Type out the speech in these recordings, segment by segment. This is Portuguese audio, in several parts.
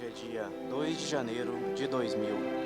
Hoje é dia 2 de janeiro de 2000.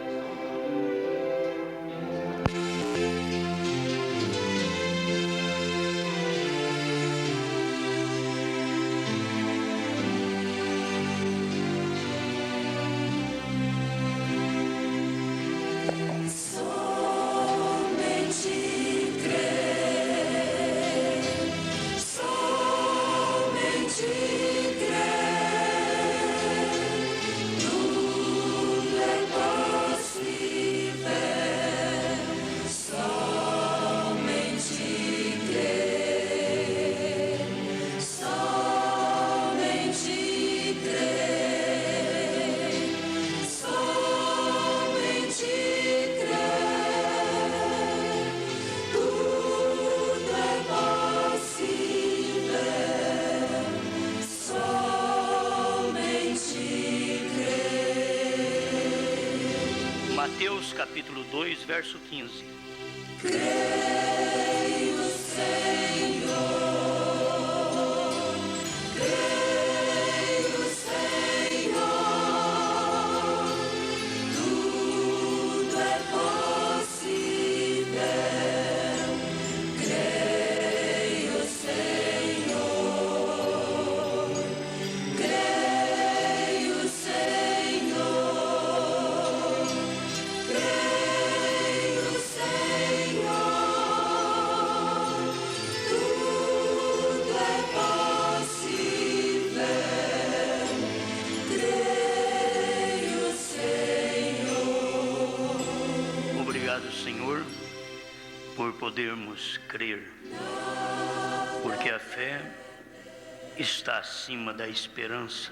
Mateus capítulo 2, verso 15. Creio, Senhor, tudo é possível. Creio, Senhor, creio, Senhor, creio, Senhor, tudo é possível. Creio, Senhor. Obrigado, Senhor, por podermos crer, porque a fé está acima da esperança.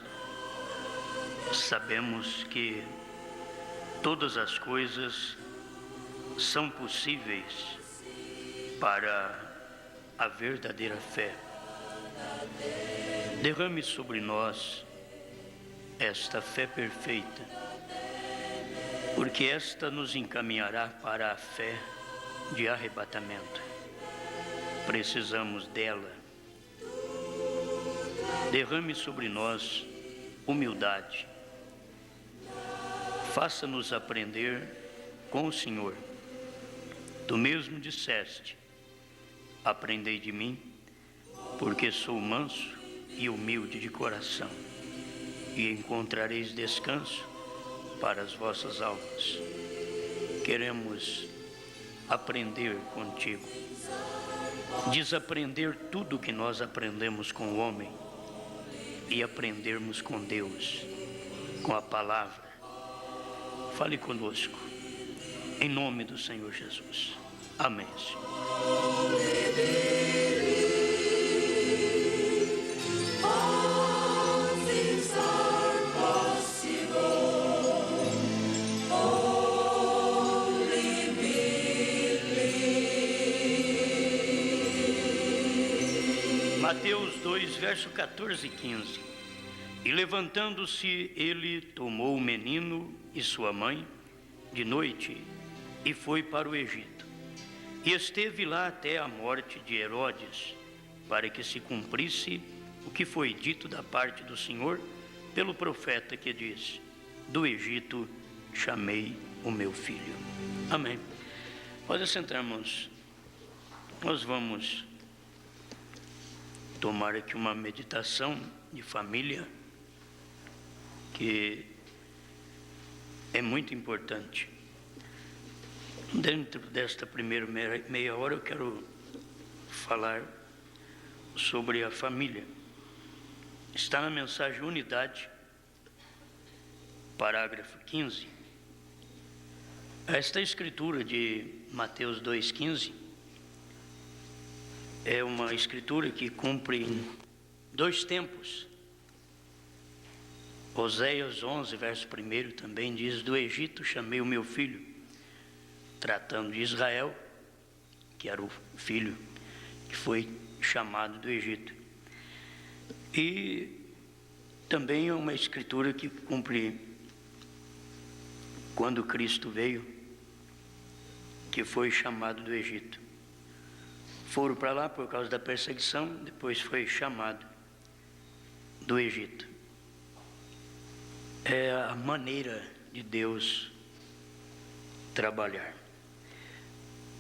Sabemos que todas as coisas são possíveis para a verdadeira fé. Derrame sobre nós esta fé perfeita, porque esta nos encaminhará para a fé de arrebatamento. Precisamos dela. Derrame sobre nós humildade. Faça-nos aprender com o Senhor. Tu mesmo disseste: aprendei de mim, porque sou manso e humilde de coração, e encontrareis descanso para as vossas almas. Queremos aprender contigo, desaprender tudo que nós aprendemos com o homem e aprendermos com Deus, com a palavra. Fale conosco, em nome do Senhor Jesus. Amém, Senhor. All things are possible. Only believe. Mateus 2, verso 14 e 15. E levantando-se, ele tomou o menino e sua mãe de noite e foi para o Egito. E esteve lá até a morte de Herodes, para que se cumprisse o que foi dito da parte do Senhor pelo profeta que disse: do Egito chamei o meu filho. Amém. Pode assentarmos. Nós vamos tomar aqui uma meditação de família que é muito importante. Dentro desta primeira meia hora eu quero falar sobre a família. Está na mensagem Unidade, parágrafo 15. Esta escritura de Mateus 2,15 é uma escritura que cumpre dois tempos. Oséias 11, verso 1 também diz: do Egito chamei o meu filho, tratando de Israel, que era o filho que foi chamado do Egito. E também é uma escritura que cumpre quando Cristo veio, que foi chamado do Egito. Foram para lá por causa da perseguição, depois foi chamado do Egito. é a maneira de Deus trabalhar.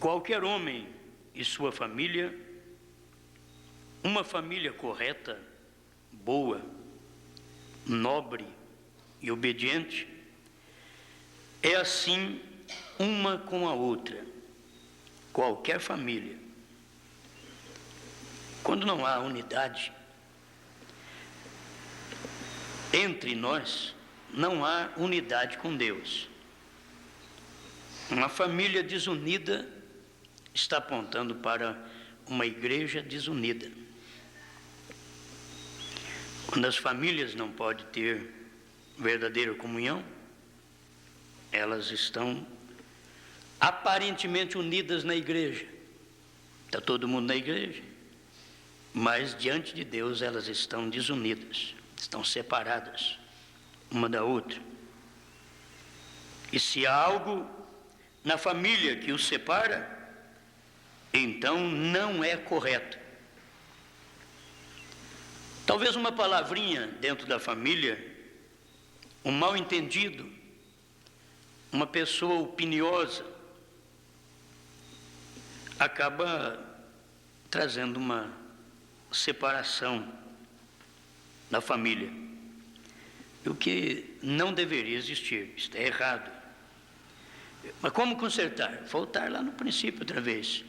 Qualquer homem e sua família, uma família correta, boa, nobre e obediente, é assim uma com a outra. Qualquer família. Quando não há unidade entre nós, não há unidade com Deus. Uma família desunida está apontando para uma igreja desunida. Quando as famílias não podem ter verdadeira comunhão, elas estão aparentemente unidas na igreja. Está todo mundo na igreja, mas diante de Deus elas estão desunidas, estão separadas uma da outra. E se há algo na família que os separa, então não é correto. Talvez uma palavrinha dentro da família, um mal entendido, uma pessoa opiniosa, acaba trazendo uma separação na família, o que não deveria existir. Isso é errado. Mas como consertar? Voltar lá no princípio outra vez.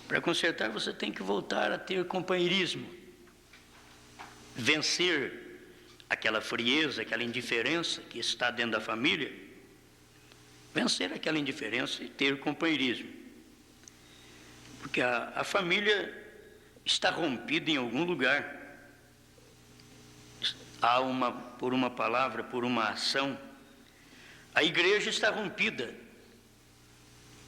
Para consertar, você tem que voltar a ter companheirismo, vencer aquela frieza, aquela indiferença que está dentro da família, vencer aquela indiferença e ter companheirismo. Porque a família está rompida em algum lugar. Há por uma palavra, por uma ação. A igreja está rompida.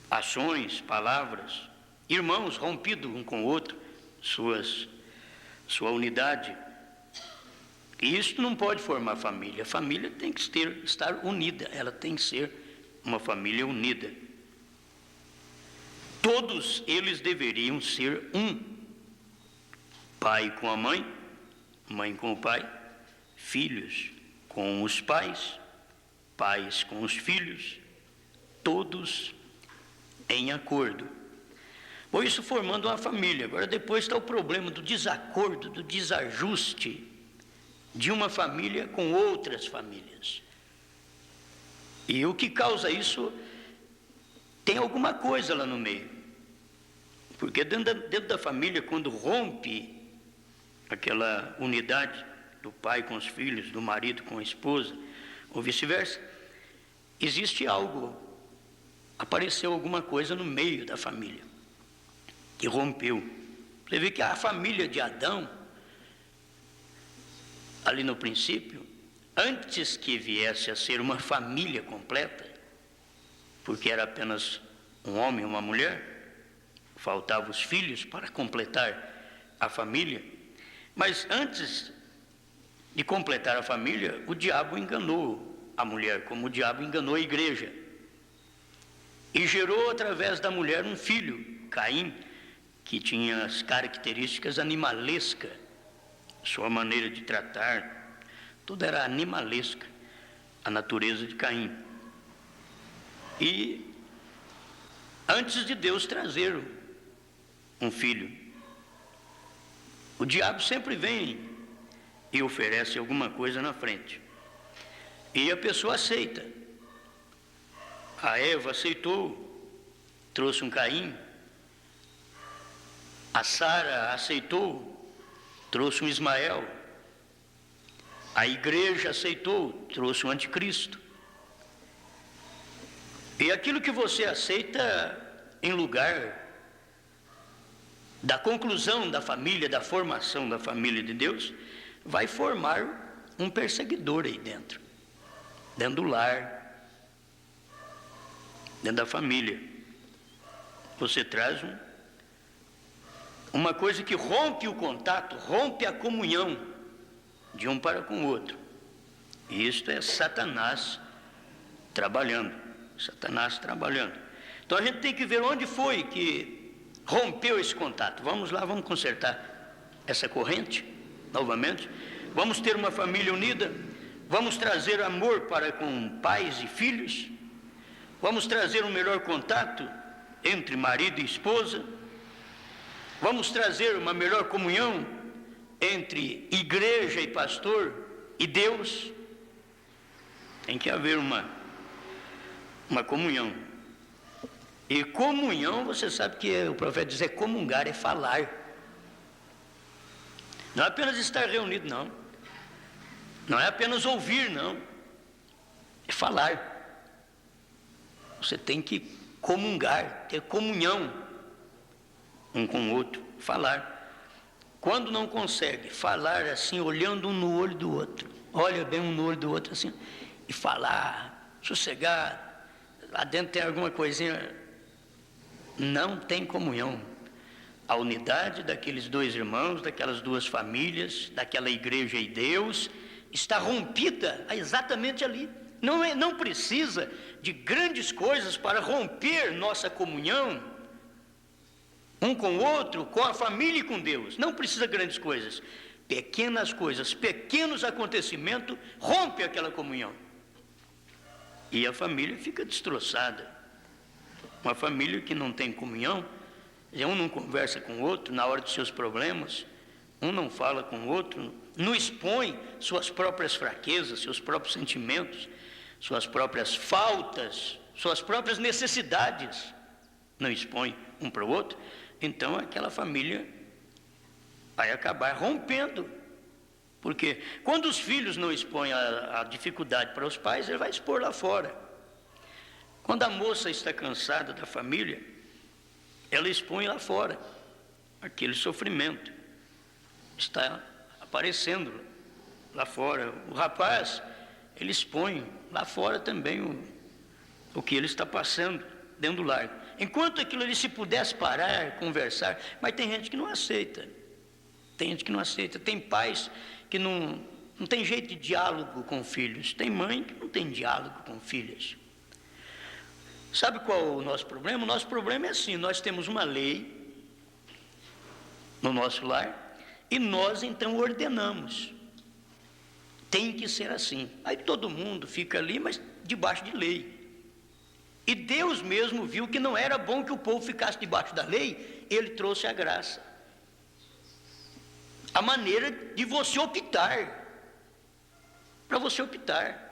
Ações, palavras, irmãos rompidos um com o outro, sua unidade. E isso não pode formar família. A família tem que estar unida, ela tem que ser uma família unida. Todos eles deveriam ser um. Pai com a mãe, mãe com o pai, filhos com os pais, pais com os filhos, todos em acordo. Bom, isso formando uma família. Agora depois está o problema do desacordo, do desajuste de uma família com outras famílias. E o que causa isso tem alguma coisa lá no meio. Porque dentro da família, quando rompe aquela unidade do pai com os filhos, do marido com a esposa, ou vice-versa, existe algo, apareceu alguma coisa no meio da família, que rompeu. Você vê que a família de Adão, ali no princípio, antes que viesse a ser uma família completa, porque era apenas um homem e uma mulher, faltavam os filhos para completar a família, mas antes de completar a família, o diabo enganou a mulher, como o diabo enganou a igreja, e gerou através da mulher um filho, Caim, que tinha as características animalescas, sua maneira de tratar, tudo era animalesca, a natureza de Caim. E antes de Deus trazer um filho, o diabo sempre vem e oferece alguma coisa na frente, e a pessoa aceita. A Eva aceitou, trouxe um Caim. A Sara aceitou, trouxe um Ismael. A igreja aceitou, trouxe um anticristo. E aquilo que você aceita em lugar da conclusão da família, da formação da família de Deus, vai formar um perseguidor aí dentro do lar, dentro da família. Você traz uma coisa que rompe o contato, rompe a comunhão de um para com o outro. E isto é Satanás trabalhando. Então a gente tem que ver onde foi que rompeu esse contato. Vamos lá, vamos consertar essa corrente novamente. Vamos ter uma família unida. Vamos trazer amor para com pais e filhos? Vamos trazer um melhor contato entre marido e esposa? Vamos trazer uma melhor comunhão entre igreja e pastor e Deus? Tem que haver uma comunhão. E comunhão, você sabe que o profeta diz, é comungar, é falar. Não é apenas estar reunido, não. Não é apenas ouvir, não. É falar. Você tem que comungar, ter comunhão um com o outro, falar. Quando não consegue falar assim, olhando um no olho do outro, olha bem um no olho do outro assim, e falar, sossegado, lá dentro tem alguma coisinha, não tem comunhão. A unidade daqueles dois irmãos, daquelas duas famílias, daquela igreja e Deus, está rompida exatamente ali. Não precisa de grandes coisas para romper nossa comunhão, um com o outro, com a família e com Deus. Não precisa de grandes coisas. Pequenas coisas, pequenos acontecimentos, rompe aquela comunhão. E a família fica destroçada. Uma família que não tem comunhão, um não conversa com o outro na hora dos seus problemas, um não fala com o outro, não expõe suas próprias fraquezas, seus próprios sentimentos, suas próprias faltas, suas próprias necessidades, não expõe um para o outro, então aquela família vai acabar rompendo. Porque quando os filhos não expõem a dificuldade para os pais, ele vai expor lá fora. Quando a moça está cansada da família, ela expõe lá fora aquele sofrimento. Está aparecendo lá fora. O rapaz, ele expõe lá fora também o que ele está passando dentro do lar. Enquanto aquilo ali, se pudesse parar, conversar, mas tem gente que não aceita. Tem gente que não aceita. Tem pais que não tem jeito de diálogo com filhos. Tem mãe que não tem diálogo com filhas. Sabe qual é o nosso problema? O nosso problema é assim, nós temos uma lei no nosso lar e nós então ordenamos. Tem que ser assim. Aí todo mundo fica ali, mas debaixo de lei. E Deus mesmo viu que não era bom que o povo ficasse debaixo da lei, ele trouxe a graça. A maneira de você optar. Para você optar.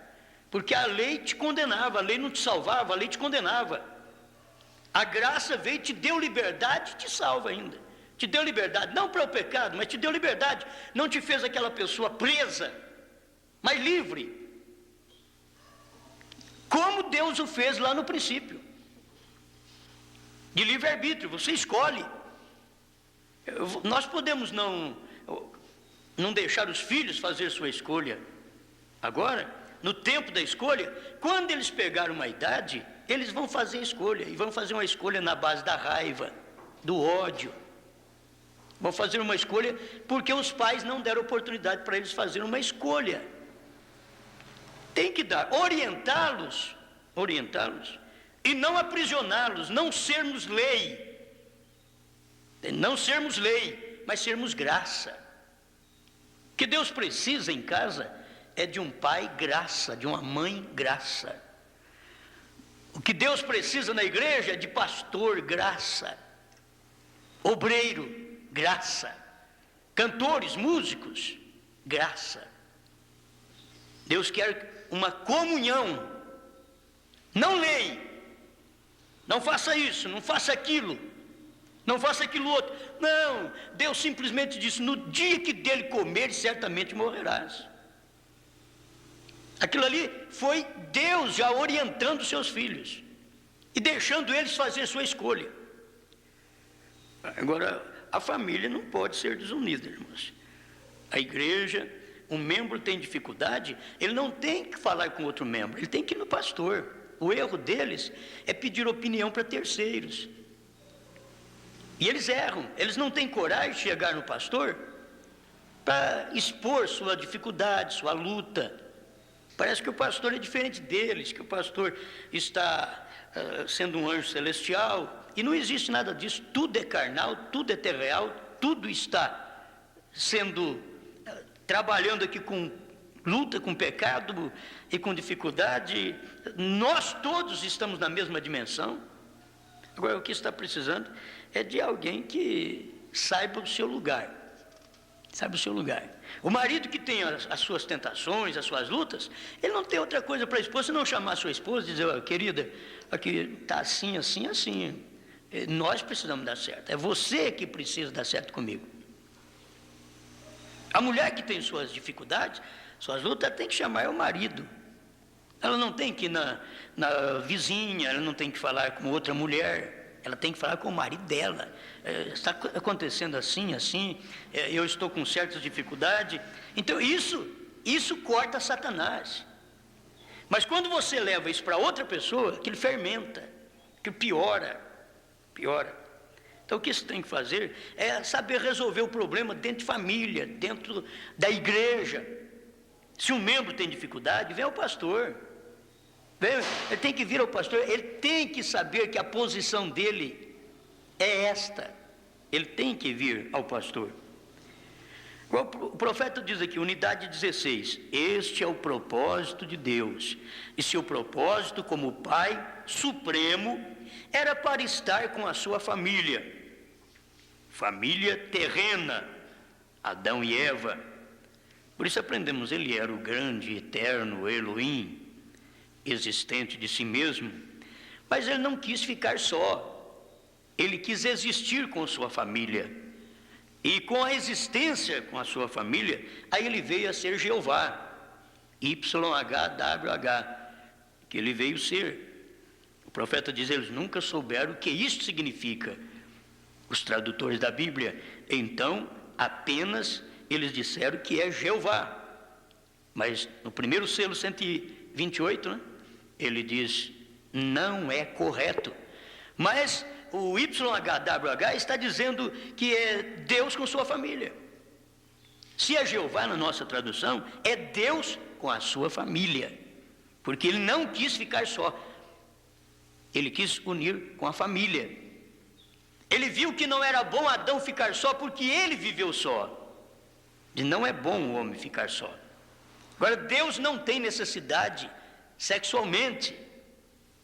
Porque a lei te condenava, a lei não te salvava, a lei te condenava. A graça veio, te deu liberdade e te salva ainda. Te deu liberdade, não para o pecado, mas te deu liberdade. Não te fez aquela pessoa presa, mas livre. Como Deus o fez lá no princípio. De livre-arbítrio, você escolhe. Nós podemos não deixar os filhos fazer sua escolha agora. No tempo da escolha, quando eles pegarem uma idade, eles vão fazer a escolha, e vão fazer uma escolha na base da raiva, do ódio. Vão fazer uma escolha porque os pais não deram oportunidade para eles fazerem uma escolha. Tem que dar, orientá-los, e não aprisioná-los, não sermos lei. Não sermos lei, mas sermos graça. O que Deus precisa em casa é de um pai graça, de uma mãe graça. O que Deus precisa na igreja é de pastor graça, obreiro graça, cantores, músicos graça. Deus quer uma comunhão, não lei. Não faça isso, não faça aquilo, não faça aquilo outro. Não, Deus simplesmente disse, no dia que dele comer, certamente morrerás. Aquilo ali foi Deus já orientando os seus filhos e deixando eles fazer sua escolha. Agora, a família não pode ser desunida, irmãos. A igreja, um membro tem dificuldade, ele não tem que falar com outro membro, ele tem que ir no pastor. O erro deles é pedir opinião para terceiros. E eles erram, eles não têm coragem de chegar no pastor para expor sua dificuldade, sua luta. Parece que o pastor é diferente deles, que o pastor está sendo um anjo celestial, e não existe nada disso. Tudo é carnal, tudo é terreal, tudo está sendo, trabalhando aqui com luta com pecado e com dificuldade. Nós todos estamos na mesma dimensão. Agora, o que está precisando é de alguém que saiba o seu lugar. Saiba o seu lugar. O marido que tem as suas tentações, as suas lutas, ele não tem outra coisa para a esposa, senão chamar a sua esposa e dizer: oh, querida, aqui está assim, assim, assim. Nós precisamos dar certo. É você que precisa dar certo comigo. A mulher que tem suas dificuldades, suas lutas, tem que chamar o marido. Ela não tem que ir na vizinha, ela não tem que falar com outra mulher, ela tem que falar com o marido dela. Está acontecendo assim, assim, eu estou com certas dificuldades. Então isso corta Satanás. Mas quando você leva isso para outra pessoa, aquilo fermenta, aquilo piora. Então o que você tem que fazer é saber resolver o problema dentro de família, dentro da igreja. Se um membro tem dificuldade, vem ao pastor. Ele tem que vir ao pastor, ele tem que saber que a posição dele é esta. Ele tem que vir ao pastor. O profeta diz aqui, unidade 16: este é o propósito de Deus, e seu propósito como Pai Supremo era para estar com a sua família terrena, Adão e Eva. Por isso aprendemos, ele era o grande, eterno Elohim, existente de si mesmo, mas ele não quis ficar só, ele quis existir com sua família, e com a existência com a sua família, aí ele veio a ser Jeová, YHWH, que ele veio ser. O profeta diz, eles nunca souberam o que isso significa, os tradutores da Bíblia, então apenas eles disseram que é Jeová, mas no primeiro selo 128, né, ele diz, não é correto, mas o YHWH está dizendo que é Deus com sua família. Se é Jeová na nossa tradução, é Deus com a sua família, porque ele não quis ficar só, ele quis unir com a família. Ele viu que não era bom Adão ficar só, porque ele viveu só, e não é bom o homem ficar só. Agora, Deus não tem necessidade sexualmente,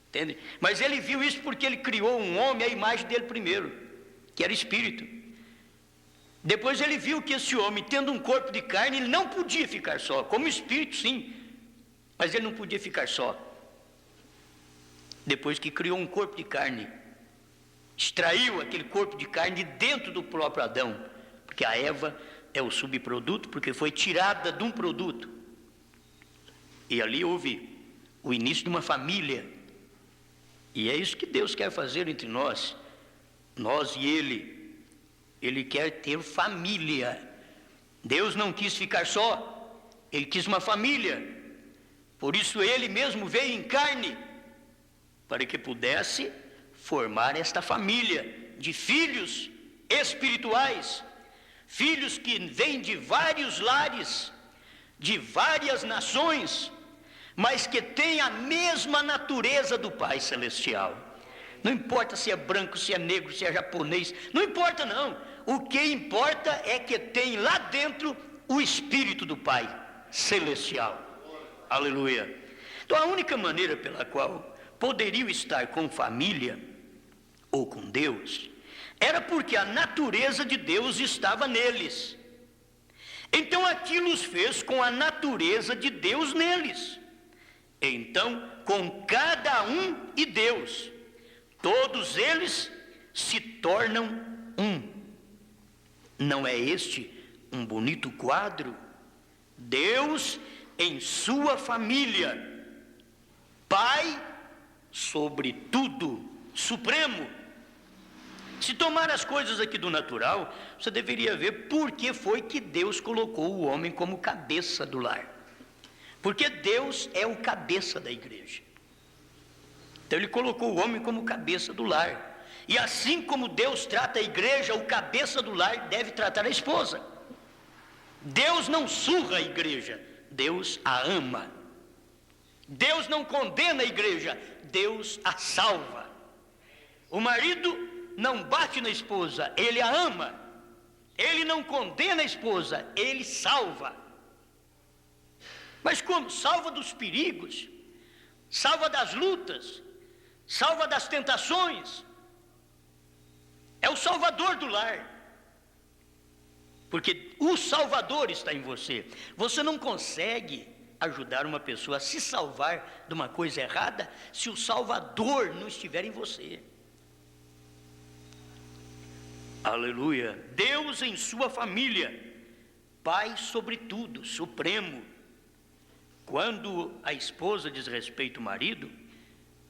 entende? Mas ele viu isso porque ele criou um homem à imagem dele primeiro, que era espírito. Depois ele viu que esse homem, tendo um corpo de carne, ele não podia ficar só, como espírito sim, mas ele não podia ficar só. Depois que criou um corpo de carne, extraiu aquele corpo de carne de dentro do próprio Adão, porque a Eva é o subproduto, porque foi tirada de um produto, e ali houve o início de uma família, e é isso que Deus quer fazer entre nós e Ele quer ter família. Deus não quis ficar só, Ele quis uma família, por isso Ele mesmo veio em carne, para que pudesse formar esta família de filhos espirituais, filhos que vêm de vários lares, de várias nações, mas que têm a mesma natureza do Pai Celestial. Não importa se é branco, se é negro, se é japonês, não importa não. O que importa é que tem lá dentro o Espírito do Pai Celestial. Aleluia. Então a única maneira pela qual poderiam estar com família ou com Deus era porque a natureza de Deus estava neles. Então aquilo os fez com a natureza de Deus neles. Então, com cada um e Deus, todos eles se tornam um. Não é este um bonito quadro? Deus em sua família, Pai sobre tudo, supremo. Se tomar as coisas aqui do natural, você deveria ver por que foi que Deus colocou o homem como cabeça do lar. Porque Deus é o cabeça da igreja. Então ele colocou o homem como cabeça do lar. E assim como Deus trata a igreja, o cabeça do lar deve tratar a esposa. Deus não surra a igreja, Deus a ama. Deus não condena a igreja, Deus a salva. O marido não bate na esposa, ele a ama. Ele não condena a esposa, ele salva. Mas como? Salva dos perigos, salva das lutas, salva das tentações. É o Salvador do lar. Porque o Salvador está em você. Você não consegue ajudar uma pessoa a se salvar de uma coisa errada se o Salvador não estiver em você. Aleluia. Deus em sua família, Pai sobre tudo, supremo. Quando a esposa diz respeito ao marido,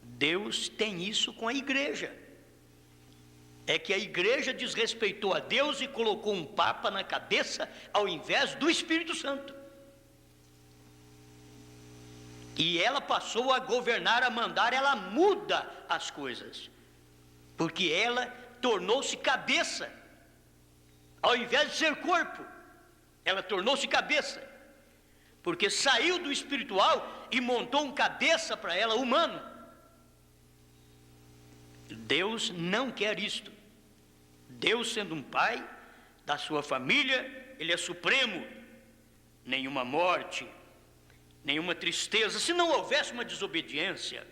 Deus tem isso com a igreja. É que a igreja desrespeitou a Deus e colocou um papa na cabeça ao invés do Espírito Santo. E ela passou a governar, a mandar, ela muda as coisas. Porque ela tornou-se cabeça. Ao invés de ser corpo, ela tornou-se cabeça. Porque saiu do espiritual e montou um cabeça para ela, humano. Deus não quer isto. Deus, sendo um pai da sua família, Ele é supremo. Nenhuma morte, nenhuma tristeza. Se não houvesse uma desobediência,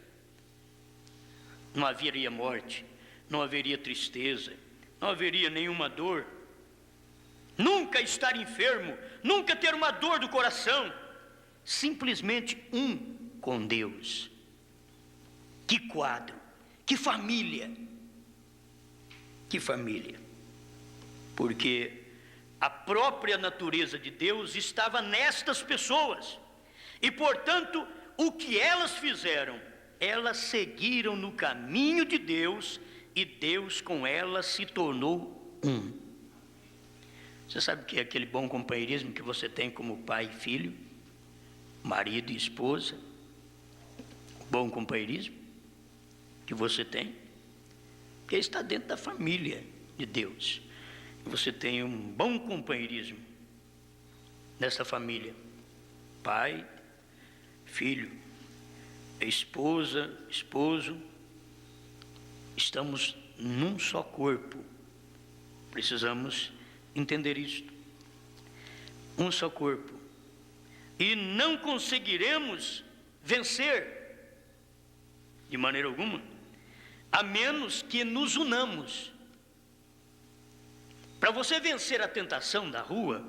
não haveria morte, não haveria tristeza, não haveria nenhuma dor. Nunca estar enfermo, nunca ter uma dor do coração. Simplesmente um com Deus. Que quadro, que família. Que família. Porque a própria natureza de Deus estava nestas pessoas. E portanto, o que elas fizeram? Elas seguiram no caminho de Deus e Deus com elas se tornou um. Você sabe o que é aquele bom companheirismo que você tem como pai e filho, marido e esposa? Bom companheirismo que você tem, porque está dentro da família de Deus. Você tem um bom companheirismo nessa família, pai, filho, esposa, esposo. Estamos num só corpo. Precisamos entender isto. Um só corpo. E não conseguiremos vencer de maneira alguma, a menos que nos unamos. Para você vencer a tentação da rua,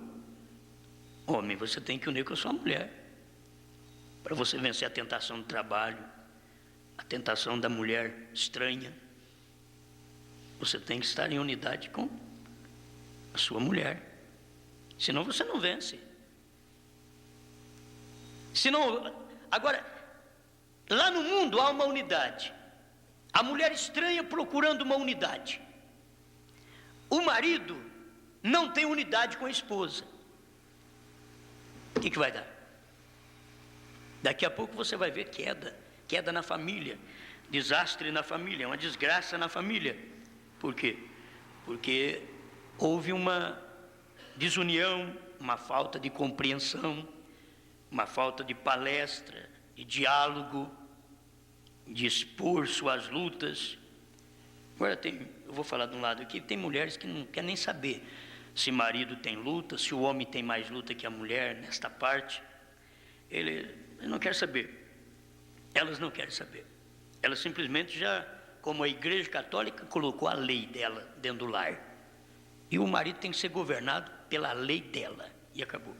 homem, você tem que unir com a sua mulher. Para você vencer a tentação do trabalho, a tentação da mulher estranha, você tem que estar em unidade com a sua mulher. Senão você não vence. Senão, agora, lá no mundo há uma unidade. A mulher estranha procurando uma unidade. O marido não tem unidade com a esposa. O que vai dar? Daqui a pouco você vai ver queda na família, desastre na família, uma desgraça na família. Por quê? Porque houve uma desunião, uma falta de compreensão, uma falta de palestra, de diálogo, de expor suas lutas. Agora eu vou falar de um lado aqui, tem mulheres que não querem nem saber se marido tem luta, se o homem tem mais luta que a mulher nesta parte. Ele não quer saber. Elas não querem saber. Elas simplesmente já, como a Igreja Católica colocou a lei dela dentro do lar. E o marido tem que ser governado pela lei dela. E acabou.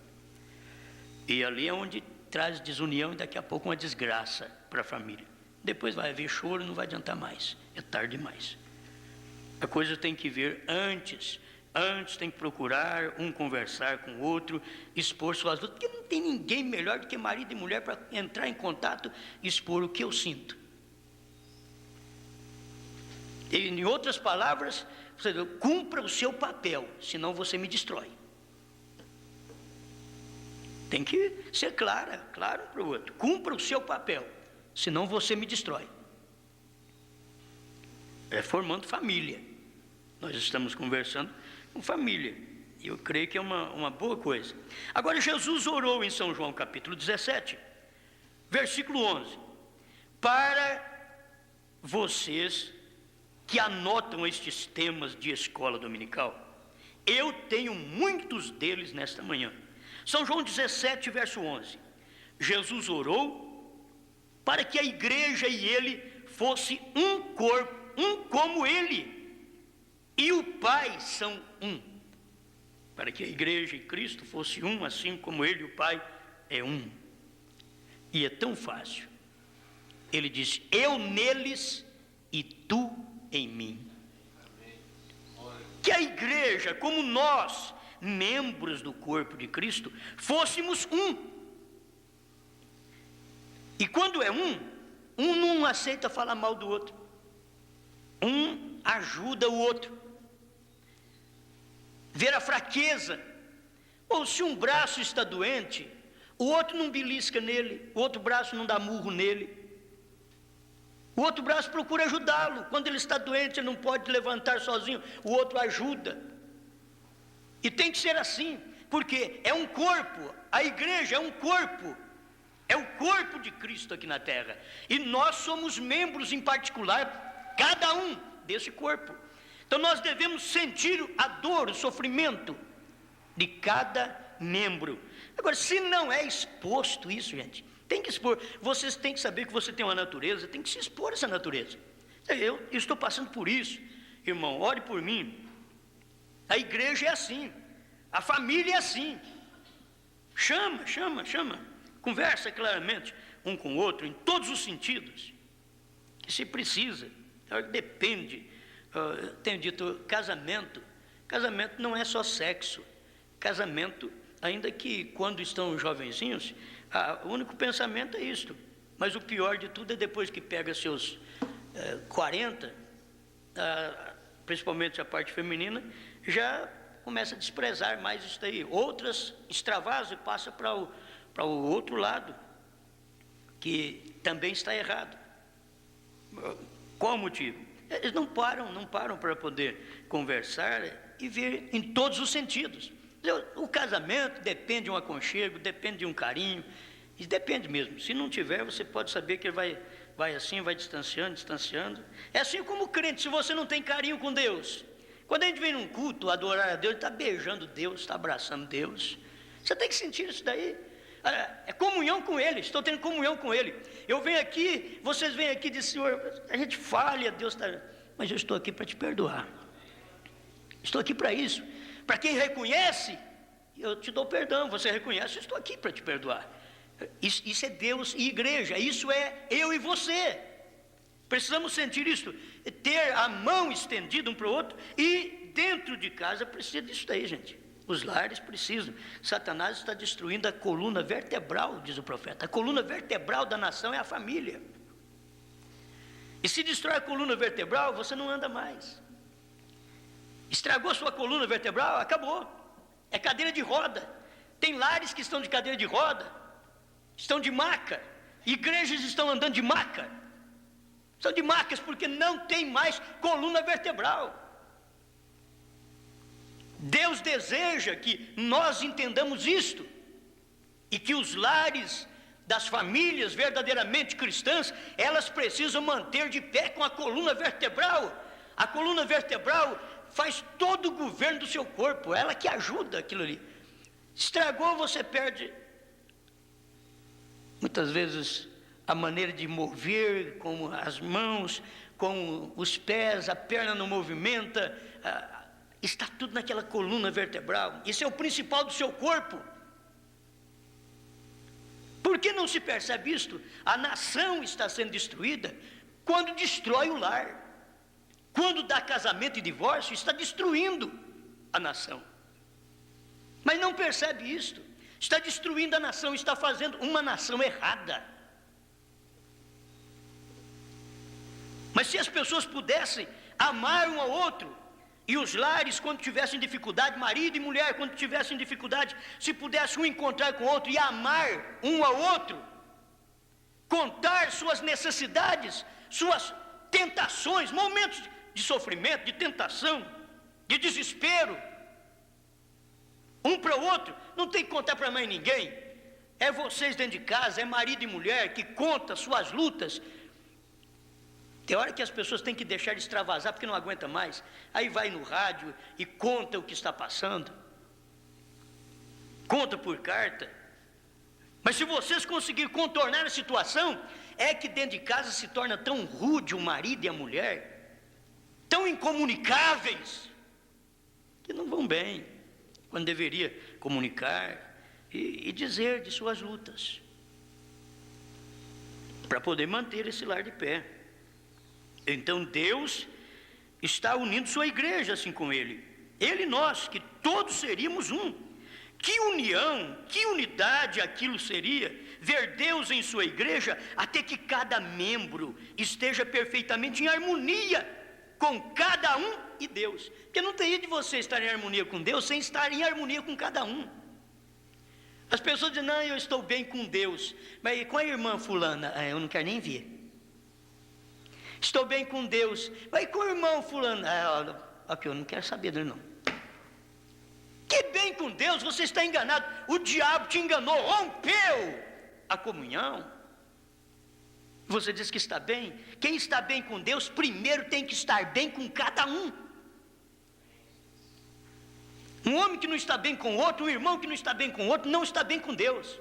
E ali é onde traz desunião e daqui a pouco uma desgraça para a família. Depois vai haver choro e não vai adiantar mais. É tarde demais. A coisa tem que vir antes. Antes tem que procurar um conversar com o outro, expor suas lutas, porque não tem ninguém melhor do que marido e mulher para entrar em contato e expor o que eu sinto. E, em outras palavras, você diz, cumpra o seu papel, senão você me destrói. Tem que ser claro um para o outro. Cumpra o seu papel, senão você me destrói. É formando família. Nós estamos conversando com família. E eu creio que é uma boa coisa. Agora, Jesus orou em São João capítulo 17, versículo 11. Para vocês que anotam estes temas de escola dominical, eu tenho muitos deles nesta manhã. São João 17, verso 11. Jesus orou para que a igreja e ele fosse um corpo, um como ele e o Pai são um. Para que a igreja e Cristo fosse um, assim como ele e o Pai é um. E é tão fácil. Ele diz: eu neles e tu em mim. Que a igreja, como nós, membros do corpo de Cristo, fôssemos um. E quando é um não aceita falar mal do outro. Um ajuda o outro. Ver a fraqueza. Ou se um braço está doente, o outro não belisca nele, o outro braço não dá murro nele. O outro braço procura ajudá-lo. Quando ele está doente, ele não pode levantar sozinho, o outro ajuda. E tem que ser assim, porque é um corpo, a igreja é um corpo. É o corpo de Cristo aqui na terra. E nós somos membros em particular, cada um desse corpo. Então nós devemos sentir a dor, o sofrimento de cada membro. Agora, se não é exposto isso, gente, tem que expor. Vocês têm que saber que você tem uma natureza, tem que se expor a essa natureza. Eu estou passando por isso, irmão, ore por mim. A igreja é assim, a família é assim. Chama. Conversa claramente um com o outro, em todos os sentidos. E se precisa, depende. Tenho dito, casamento não é só sexo. Casamento, ainda que quando estão jovenzinhos, o único pensamento é isto. Mas o pior de tudo é depois que pega seus 40, principalmente a parte feminina, já começa a desprezar mais isso daí. Outras extravasam e passa para o outro lado, que também está errado. Qual o motivo? Eles não param para poder conversar e ver em todos os sentidos. O casamento depende de um aconchego, depende de um carinho, e depende mesmo. Se não tiver, você pode saber que ele vai assim, vai distanciando. É assim como o crente, se você não tem carinho com Deus, quando a gente vem num culto adorar a Deus, ele está beijando Deus, está abraçando Deus. Você tem que sentir isso daí. É comunhão com Ele, estou tendo comunhão com Ele. Eu venho aqui, vocês vêm aqui e dizem: Senhor, a gente fala e a Deus está... Mas eu estou aqui para te perdoar. Estou aqui para isso. Para quem reconhece, eu te dou perdão. Você reconhece, eu estou aqui para te perdoar. Isso é Deus e igreja, isso é eu e você. Precisamos sentir isso, ter a mão estendida um para o outro. E dentro de casa precisa disso daí, gente. Os lares precisam. Satanás está destruindo a coluna vertebral, diz o profeta. A coluna vertebral da nação é a família. E se destrói a coluna vertebral, você não anda mais. Estragou sua coluna vertebral, acabou. É cadeira de roda. Tem lares que estão de cadeira de roda, estão de maca. Igrejas estão andando de maca. São de macas porque não tem mais coluna vertebral. Deus deseja que nós entendamos isto, e que os lares das famílias verdadeiramente cristãs, elas precisam manter de pé com a coluna vertebral. A coluna vertebral faz todo o governo do seu corpo, ela que ajuda aquilo ali. Estragou, você perde, muitas vezes, a maneira de mover, com as mãos, com os pés, a perna não movimenta, está tudo naquela coluna vertebral. Isso é o principal do seu corpo. Por que não se percebe isto? A nação está sendo destruída quando destrói o lar. Quando dá casamento e divórcio, está destruindo a nação. Mas não percebe isto. Está destruindo a nação, está fazendo uma nação errada. Mas se as pessoas pudessem amar um ao outro, e os lares, quando tivessem dificuldade, marido e mulher, quando tivessem dificuldade, se pudessem um encontrar com o outro e amar um ao outro, contar suas necessidades, suas tentações, momentos de sofrimento, de tentação, de desespero, um para o outro, não tem que contar para mais ninguém. É vocês dentro de casa, é marido e mulher que conta suas lutas. Tem hora que as pessoas têm que deixar de extravasar porque não aguenta mais. Aí vai no rádio e conta o que está passando. Conta por carta. Mas Mas se vocês conseguirem contornar a situação, é que dentro de casa se torna tão rude o marido e a mulher, tão incomunicáveis, que não vão bem, quando deveria comunicar e dizer de suas lutas, para poder manter esse lar de pé. Então Deus está unindo sua igreja assim com Ele. Ele e nós, que todos seríamos um. Que união, que unidade aquilo seria, ver Deus em sua igreja, até que cada membro esteja perfeitamente em harmonia com cada um e Deus. Porque não tem jeito de você estar em harmonia com Deus sem estar em harmonia com cada um. As pessoas dizem, não, eu estou bem com Deus, mas com a irmã fulana, eu não quero nem ver. Estou bem com Deus, mas com o irmão fulano, aqui eu não quero saber dele não. Que bem com Deus, você está enganado. O diabo te enganou, rompeu a comunhão. Você diz que está bem. Quem está bem com Deus, primeiro tem que estar bem com cada um. Um homem que não está bem com o outro, um irmão que não está bem com o outro, não está bem com Deus.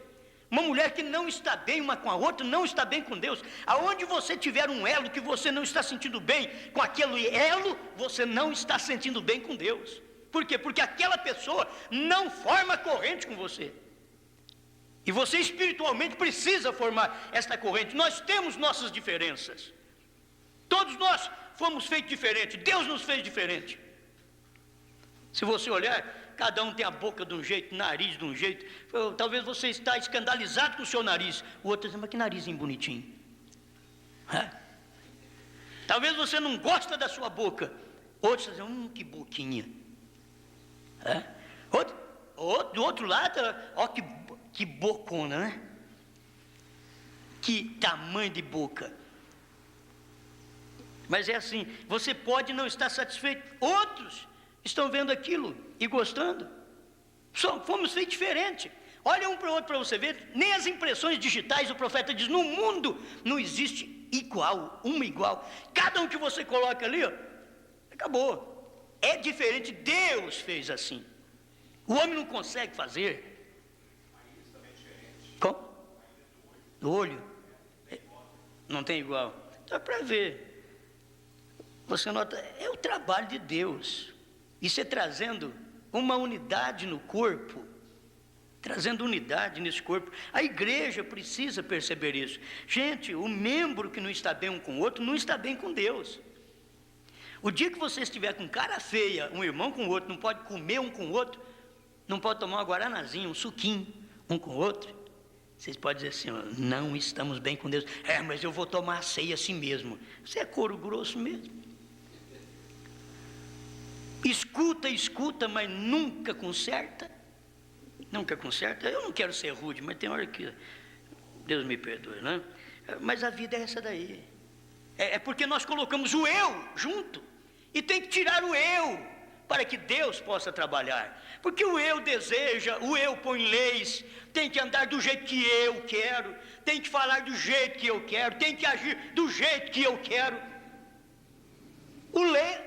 Uma mulher que não está bem uma com a outra, não está bem com Deus. Aonde você tiver um elo que você não está sentindo bem com aquele elo, você não está sentindo bem com Deus. Por quê? Porque aquela pessoa não forma corrente com você. E você espiritualmente precisa formar esta corrente. Nós temos nossas diferenças. Todos nós fomos feitos diferentes. Deus nos fez diferente. Se você olhar, cada um tem a boca de um jeito, nariz de um jeito. Talvez você está escandalizado com o seu nariz. O outro diz, mas que narizinho bonitinho. Talvez você não gosta da sua boca. Outros dizem, que boquinha. Do outro lado, ó, que bocona, né? Que tamanho de boca. Mas é assim, você pode não estar satisfeito. Outros estão vendo aquilo e gostando. Fomos feitos diferente. Olha um para o outro para você ver. Nem as impressões digitais, o profeta diz, no mundo não existe igual, uma igual. Cada um que você coloca ali, ó, acabou. É diferente, Deus fez assim. O homem não consegue fazer. Como? No olho? Não tem igual. Dá para ver. Você nota, é o trabalho de Deus. Isso é trazendo uma unidade no corpo. Trazendo unidade nesse corpo. A igreja precisa perceber isso. Gente, o membro que não está bem um com o outro, não está bem com Deus. O dia que você estiver com cara feia, um irmão com o outro, não pode comer um com o outro, não pode tomar um guaranazinho, um suquinho, um com o outro, vocês podem dizer assim, não estamos bem com Deus. Mas eu vou tomar a ceia assim mesmo. Você é couro grosso mesmo. Escuta, mas nunca conserta. Nunca conserta. Eu não quero ser rude, mas tem hora que Deus me perdoe, né? Mas a vida é essa daí. É porque nós colocamos o eu junto. E tem que tirar o eu, para que Deus possa trabalhar. Porque o eu deseja, o eu põe leis, tem que andar do jeito que eu quero, tem que falar do jeito que eu quero, tem que agir do jeito que eu quero.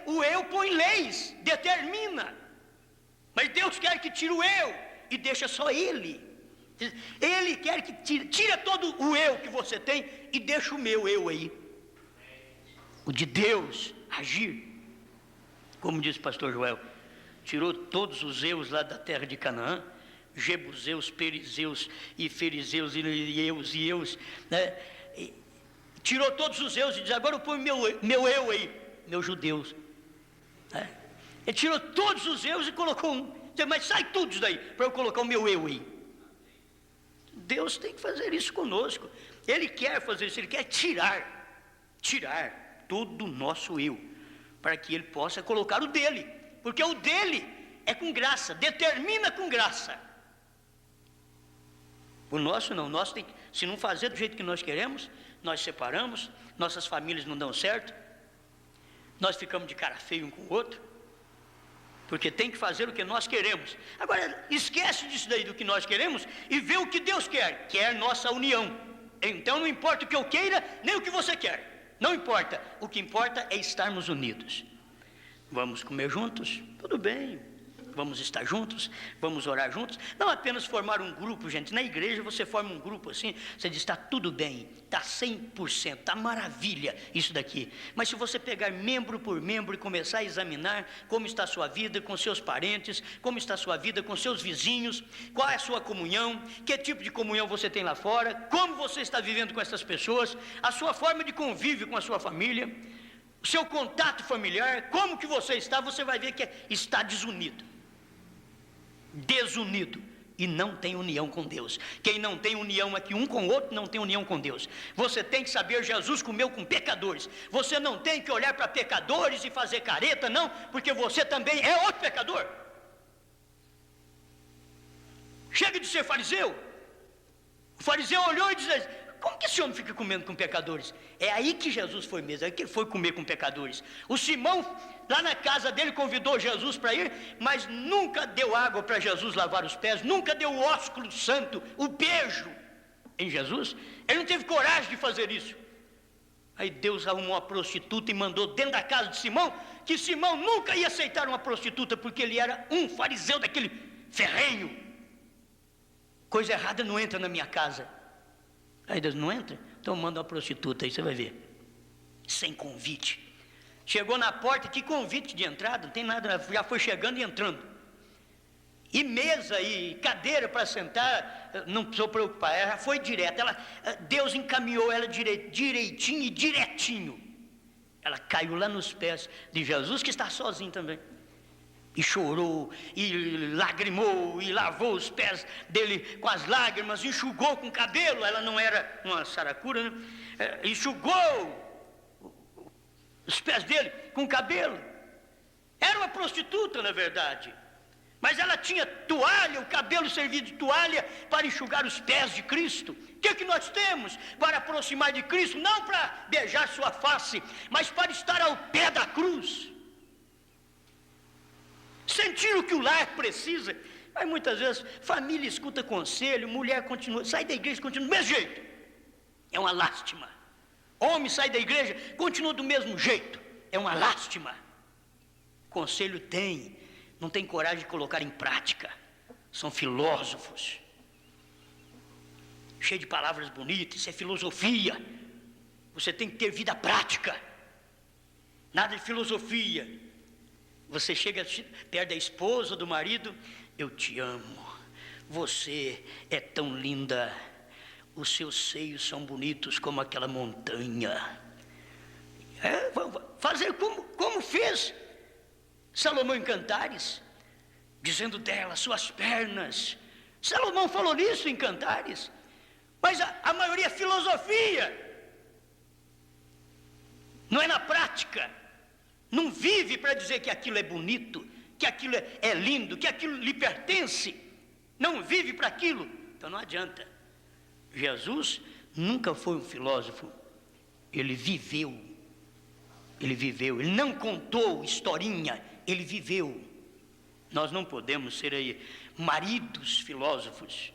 O eu põe leis, determina. Mas Deus quer que tire o eu e deixa só Ele. Ele quer que tira todo o eu que você tem e deixa o meu eu aí. O de Deus agir. Como disse o pastor Joel, tirou todos os eus lá da terra de Canaã, jebuseus, perizeus e fariseus e eus, né? E tirou todos os eus e diz, agora eu ponho meu eu aí, meus judeus. Né? Ele tirou todos os eus e colocou um, mas sai tudo isso daí, para eu colocar o meu eu aí. Deus tem que fazer isso conosco. Ele quer fazer isso, Ele quer tirar todo o nosso eu, para que Ele possa colocar o dele, porque o dele é com graça, determina com graça. O nosso não, nós tem, se não fazer do jeito que nós queremos, nós separamos, nossas famílias não dão certo, nós ficamos de cara feia um com o outro, porque tem que fazer o que nós queremos. Agora, esquece disso daí do que nós queremos e vê o que Deus quer nossa união. Então não importa o que eu queira, nem o que você quer. Não importa, o que importa é estarmos unidos. Vamos comer juntos? Tudo bem, vamos estar juntos, vamos orar juntos. Não apenas formar um grupo, gente. Na igreja você forma um grupo assim, você diz, está tudo bem, está 100%, está maravilha isso daqui. Mas se você pegar membro por membro e começar a examinar como está a sua vida com seus parentes, como está a sua vida com seus vizinhos, qual é a sua comunhão, que tipo de comunhão você tem lá fora, como você está vivendo com essas pessoas, a sua forma de convívio com a sua família, o seu contato familiar, como que você está, você vai ver que está desunido, e não tem união com Deus. Quem não tem união aqui um com o outro, não tem união com Deus. Você tem que saber, Jesus comeu com pecadores. Você não tem que olhar para pecadores e fazer careta, não, porque você também é outro pecador. Chega de ser fariseu. O fariseu olhou e disse, como que esse homem fica comendo com pecadores? É aí que Jesus foi mesmo, é aí que ele foi comer com pecadores. O Simão, lá na casa dele, convidou Jesus para ir, mas nunca deu água para Jesus lavar os pés, nunca deu o ósculo santo, o beijo em Jesus. Ele não teve coragem de fazer isso. Aí Deus arrumou uma prostituta e mandou dentro da casa de Simão, que Simão nunca ia aceitar uma prostituta, porque ele era um fariseu daquele ferrenho. Coisa errada não entra na minha casa. Aí Deus, não entra? Então manda uma prostituta aí, você vai ver. Sem convite. Chegou na porta, que convite de entrada? Não tem nada, já foi chegando e entrando. E mesa e cadeira para sentar, não precisou preocupar, ela já foi direto. Deus encaminhou ela direitinho e direitinho. Ela caiu lá nos pés de Jesus, que está sozinho também. E chorou, e lagrimou, e lavou os pés dele com as lágrimas, enxugou com o cabelo, ela não era uma saracura, né? Enxugou os pés dele com o cabelo. Era uma prostituta, na verdade, mas ela tinha toalha, o cabelo servia de toalha para enxugar os pés de Cristo. O que nós temos para aproximar de Cristo? Não para beijar sua face, mas para estar ao pé da cruz. Sentir o que o lar precisa. Mas muitas vezes família escuta conselho, mulher continua, sai da igreja, continua do mesmo jeito. É uma lástima. Homem sai da igreja, continua do mesmo jeito. É uma lástima. Conselho tem, não tem coragem de colocar em prática. São filósofos, cheio de palavras bonitas. Isso é filosofia. Você tem que ter vida prática. Nada de filosofia. Você chega perto da esposa, do marido, eu te amo, você é tão linda, os seus seios são bonitos como aquela montanha. Fazer como fez Salomão em Cantares, dizendo dela, suas pernas. Salomão falou nisso em Cantares, mas a maioria é filosofia, não é na prática. Não vive para dizer que aquilo é bonito, que aquilo é lindo, que aquilo lhe pertence. Não vive para aquilo. Então não adianta. Jesus nunca foi um filósofo. Ele viveu. Ele não contou historinha, ele viveu. Nós não podemos ser aí maridos filósofos.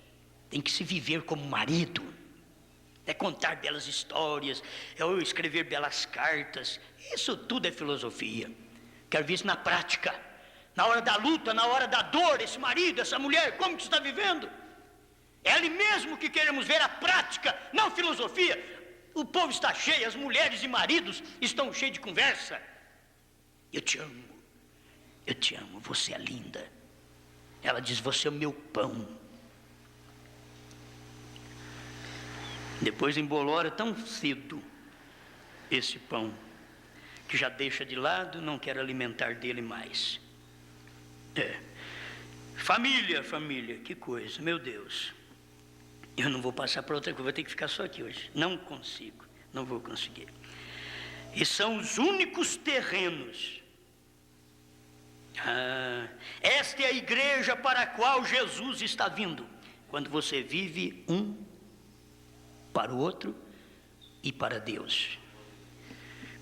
Tem que se viver como marido. É contar belas histórias, é escrever belas cartas. Isso tudo é filosofia. Quero ver isso na prática. Na hora da luta, na hora da dor, esse marido, essa mulher, como que está vivendo? É ali mesmo que queremos ver a prática, não filosofia. O povo está cheio, as mulheres e maridos estão cheios de conversa. Eu te amo, você é linda. Ela diz, você é o meu pão. Depois embolora tão cedo esse pão, que já deixa de lado, não quer alimentar dele mais. Família, que coisa, meu Deus. Eu não vou passar para outra coisa, vou ter que ficar só aqui hoje. Não consigo, não vou conseguir. E são os únicos terrenos. Esta é a igreja para a qual Jesus está vindo. Quando você vive um para o outro e para Deus.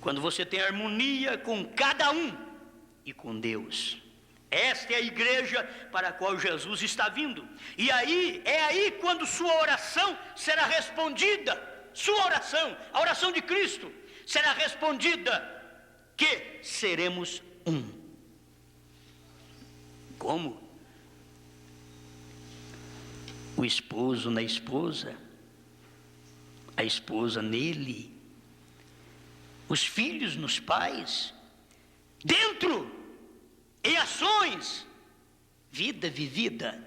Quando você tem harmonia com cada um e com Deus. Esta é a igreja para a qual Jesus está vindo. E aí, é aí quando sua oração será respondida. Sua oração, a oração de Cristo, será respondida, que seremos um. Como? O esposo na esposa, a esposa nele, os filhos nos pais, dentro, em ações, vida vivida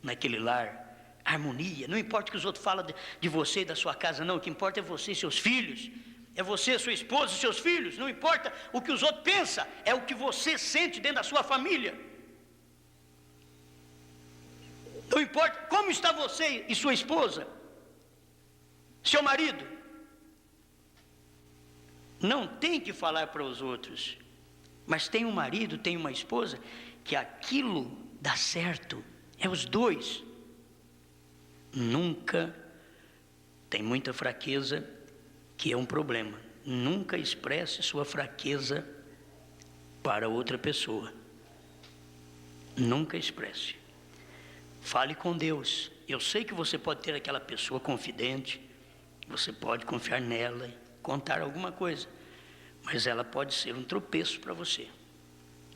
naquele lar, harmonia. Não importa o que os outros falam de você e da sua casa, não. O que importa é você e seus filhos. É você, sua esposa e seus filhos. Não importa o que os outros pensam, é o que você sente dentro da sua família. Não importa como está você e sua esposa, seu marido. Não tem que falar para os outros, mas tem um marido, tem uma esposa, que aquilo dá certo, é os dois. Nunca tem muita fraqueza, que é um problema. Nunca expresse sua fraqueza para outra pessoa. Nunca expresse. Fale com Deus. Eu sei que você pode ter aquela pessoa confidente, você pode confiar nela, contar alguma coisa, mas ela pode ser um tropeço para você.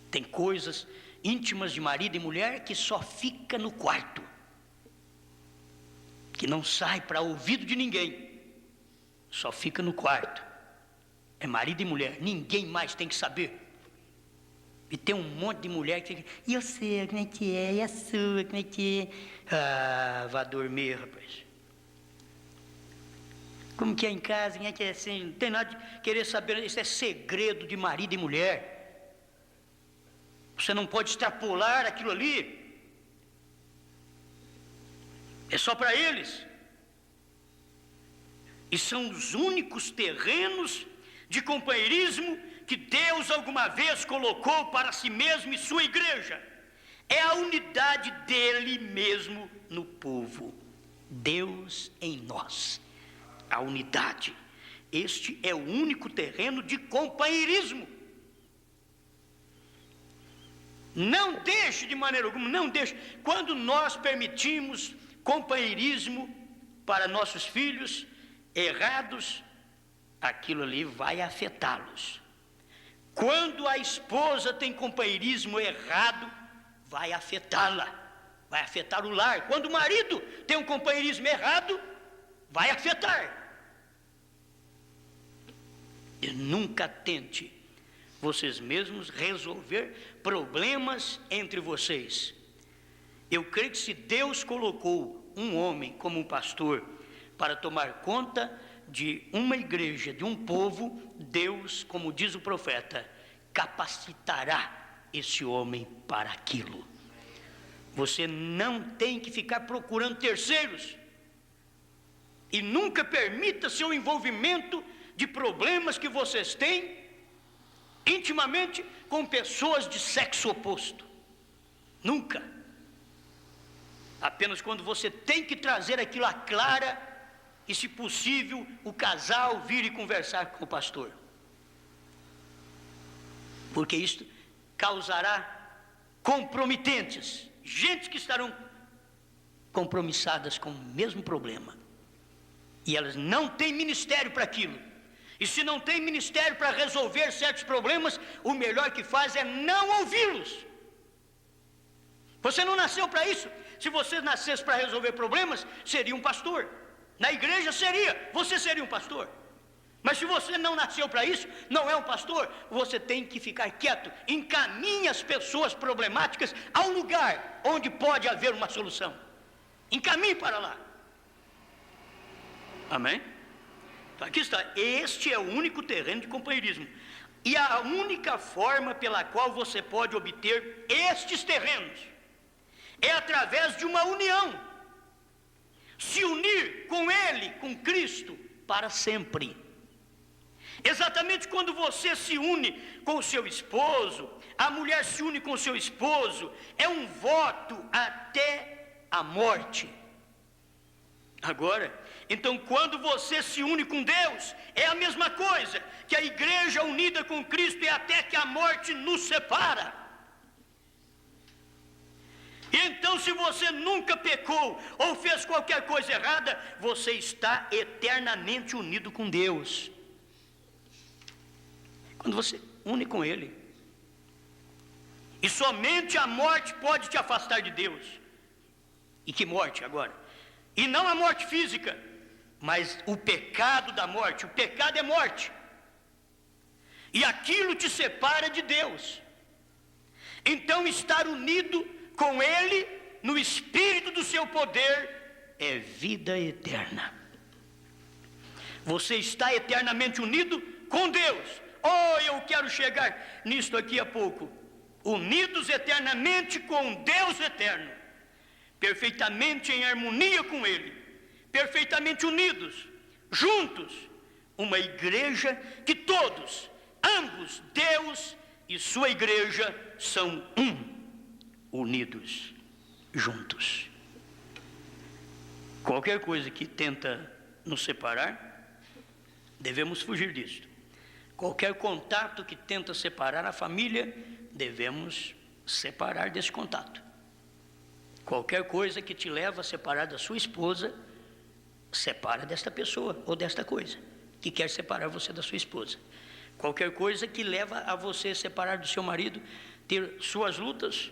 Tem coisas íntimas de marido e mulher que só fica no quarto, que não sai para ouvido de ninguém, só fica no quarto. É marido e mulher, ninguém mais tem que saber. E tem um monte de mulher que fica, e eu sei como é que é, e a sua, como é que é? Ah, vá dormir, rapaz. Como que é em casa, como é que é assim? Não tem nada de querer saber, isso é segredo de marido e mulher. Você não pode extrapolar aquilo ali. É só para eles. E são os únicos terrenos de companheirismo que Deus alguma vez colocou para si mesmo e sua igreja. É a unidade dele mesmo no povo. Deus em nós. A unidade. Este é o único terreno de companheirismo. Não deixe de maneira alguma, não deixe. Quando nós permitimos companheirismo para nossos filhos errados, aquilo ali vai afetá-los. Quando a esposa tem companheirismo errado, vai afetá-la, vai afetar o lar. Quando o marido tem um companheirismo errado, vai afetar. E nunca tente vocês mesmos resolver problemas entre vocês. Eu creio que se Deus colocou um homem como um pastor para tomar conta de uma igreja, de um povo, Deus, como diz o profeta, capacitará esse homem para aquilo. Você não tem que ficar procurando terceiros. E nunca permita seu envolvimento de problemas que vocês têm intimamente com pessoas de sexo oposto. Nunca. Apenas quando você tem que trazer aquilo à clara, e se possível, o casal vir e conversar com o pastor. Porque isto causará comprometentes, gente que estarão compromissadas com o mesmo problema. E elas não têm ministério para aquilo. E se não tem ministério para resolver certos problemas, o melhor que faz é não ouvi-los. Você não nasceu para isso. Se você nascesse para resolver problemas, seria um pastor. Na igreja você seria um pastor. Mas se você não nasceu para isso, não é um pastor, você tem que ficar quieto. Encaminhe as pessoas problemáticas ao lugar onde pode haver uma solução. Encaminhe para lá. Amém? Então aqui está, este é o único terreno de companheirismo. E a única forma pela qual você pode obter estes terrenos é através de uma união. Se unir com Ele, com Cristo, para sempre. Exatamente quando você se une com o seu esposo, a mulher se une com o seu esposo, é um voto até a morte. Agora, então quando você se une com Deus, é a mesma coisa, que a igreja unida com Cristo é até que a morte nos separa. Então, se você nunca pecou ou fez qualquer coisa errada, você está eternamente unido com Deus. Quando você une com Ele. E somente a morte pode te afastar de Deus. E que morte agora? E não a morte física, mas o pecado da morte. O pecado é morte. E aquilo te separa de Deus. Então estar unido com Ele, no Espírito do seu poder, é vida eterna. Você está eternamente unido com Deus. Oh, eu quero chegar nisto aqui a pouco. Unidos eternamente com Deus eterno, perfeitamente em harmonia com Ele, perfeitamente unidos, juntos, uma igreja que todos, ambos, Deus e sua igreja, são unidos, juntos. Qualquer coisa que tenta nos separar, devemos fugir disso. Qualquer contato que tenta separar a família, devemos separar desse contato. Qualquer coisa que te leva a separar da sua esposa, separa desta pessoa ou desta coisa que quer separar você da sua esposa. Qualquer coisa que leva a você separar do seu marido, ter suas lutas,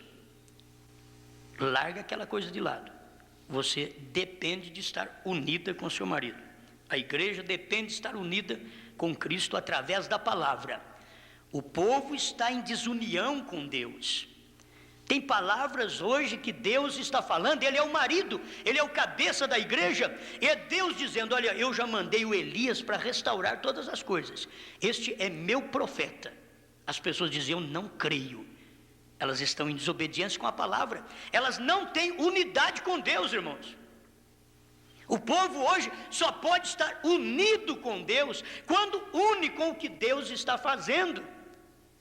larga aquela coisa de lado. Você depende de estar unida com seu marido. A igreja depende de estar unida com Cristo através da palavra. O povo está em desunião com Deus. Tem palavras hoje que Deus está falando, Ele é o marido, Ele é o cabeça da igreja, e é Deus dizendo, olha, eu já mandei o Elias para restaurar todas as coisas, este é meu profeta. As pessoas diziam, não creio. Elas estão em desobediência com a palavra, elas não têm unidade com Deus, irmãos. O povo hoje só pode estar unido com Deus quando une com o que Deus está fazendo.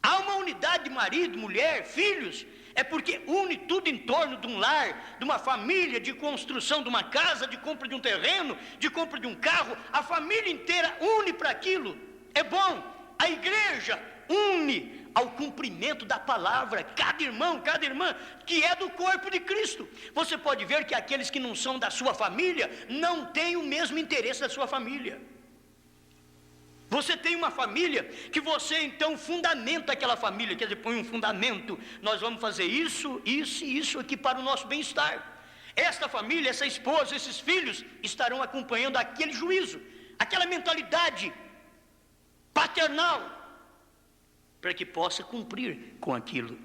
Há uma unidade de marido, mulher, filhos, é porque une tudo em torno de um lar, de uma família, de construção de uma casa, de compra de um terreno, de compra de um carro. A família inteira une para aquilo. É bom. A igreja une ao cumprimento da palavra, cada irmão, cada irmã, que é do corpo de Cristo. Você pode ver que aqueles que não são da sua família, não têm o mesmo interesse da sua família. Você tem uma família, que você então fundamenta aquela família, quer dizer, põe um fundamento, nós vamos fazer isso, isso e isso aqui para o nosso bem-estar. Esta família, essa esposa, esses filhos, estarão acompanhando aquele juízo, aquela mentalidade paternal, para que possa cumprir com aquilo.